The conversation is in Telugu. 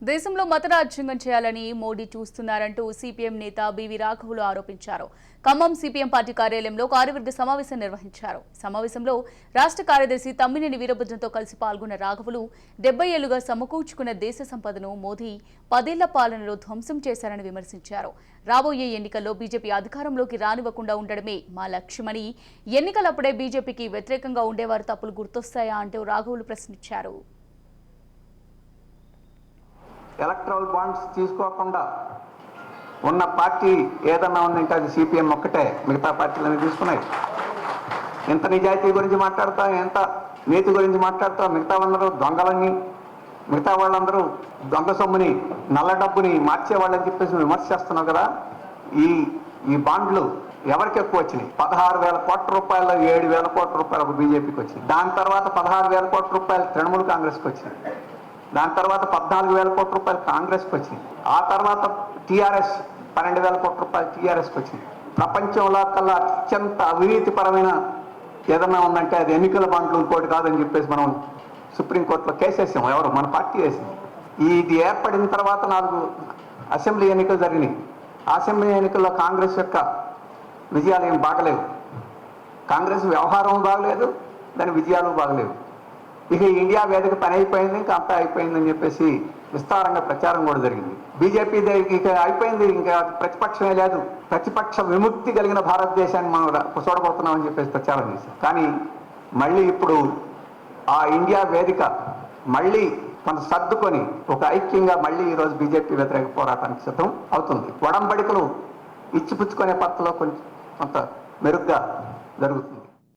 దేశంలో మతరాజ్యాంగం చేయాలని మోడీ చూస్తున్నారంటూ సిపిఎం నేత బివి రాఘవులు ఆరోపించారు. ఖమ్మం సిపిఎం పార్టీ కార్యాలయంలో కార్యవర్గ సమావేశం నిర్వహించారు. సమావేశంలో రాష్ట్ర కార్యదర్శి తమ్మినేని వీరభద్రంతో కలిసి పాల్గొన్న రాఘవులు 70 ఏళ్లుగా సమకూర్చుకున్న దేశ సంపదను మోదీ 10 ఏళ్ల పాలనలో ధ్వంసం చేశారని విమర్శించారు. రాబోయే ఎన్నికల్లో బీజేపీ అధికారంలోకి రానివ్వకుండా ఉండడమే మా లక్ష్యమని, ఎన్నికలప్పుడే బీజేపీకి వ్యతిరేకంగా ఉండేవారు తప్పులు గుర్తొస్తాయా అంటూ రాఘవులు ప్రశ్నించారు. ఎలక్ట్రల్ బాండ్స్ తీసుకోకుండా ఉన్న పార్టీ ఏదన్నా ఉందంటే అది సిపిఎం ఒక్కటే. మిగతా పార్టీలన్నీ తీసుకున్నాయి. ఎంత నిజాయితీ గురించి మాట్లాడతాం, ఎంత నీతి గురించి మాట్లాడతాం. మిగతా వాళ్ళందరూ దొంగలని, మిగతా వాళ్ళందరూ దొంగ సొమ్ముని, నల్ల డబ్బుని మార్చేవాళ్ళని చెప్పేసి విమర్శ చేస్తున్నావు కదా. ఈ బాండ్లు ఎవరికి ఎక్కువ వచ్చినాయి? 16,000 కోట్ల రూపాయలు, 7,000 కోట్ల రూపాయలు ఒక బీజేపీకి వచ్చింది. దాని తర్వాత 16,000 కోట్ల రూపాయలు తృణమూల్ కాంగ్రెస్కి వచ్చింది. దాని తర్వాత 14,000 కోట్ల రూపాయలు కాంగ్రెస్కి వచ్చింది. ఆ తర్వాత టీఆర్ఎస్ 12,000 కోట్ల రూపాయలు టీఆర్ఎస్కి వచ్చింది. ప్రపంచంలో కల్లా అత్యంత అవినీతిపరమైన ఏదన్నా ఉందంటే అది ఎన్నికల బాండ్లు, ఇంకోటి కాదని చెప్పేసి మనం సుప్రీంకోర్టులో కేసు వేసాం. ఎవరు? మన పార్టీ వేసింది. ఇది ఏర్పడిన తర్వాత 4 అసెంబ్లీ ఎన్నికలు జరిగినాయి. అసెంబ్లీ ఎన్నికల్లో కాంగ్రెస్ యొక్క విజయాలు ఏం బాగలేవు. కాంగ్రెస్ వ్యవహారం బాగలేదు, దాని విజయాలు బాగలేవు. ఇక ఇండియా వేదిక పని అయిపోయింది, ఇంకా అంతా అయిపోయిందని చెప్పేసి విస్తారంగా ప్రచారం కూడా జరిగింది. బీజేపీ ఇక అయిపోయింది, ఇంకా ప్రతిపక్షమే లేదు, ప్రతిపక్ష విముక్తి కలిగిన భారతదేశాన్ని మనం చూడబోతున్నామని చెప్పేసి ప్రచారం చేశాం. కానీ మళ్ళీ ఇప్పుడు ఆ ఇండియా వేదిక మళ్ళీ కొంత సర్దుకొని ఒక ఐక్యంగా మళ్ళీ ఈరోజు బీజేపీ వ్యతిరేక పోరాటానికి సిద్ధం అవుతుంది. ఒడంబడికలు ఇచ్చిపుచ్చుకునే పద్ధతిలో కొంత మెరుగ్గా జరుగుతుంది.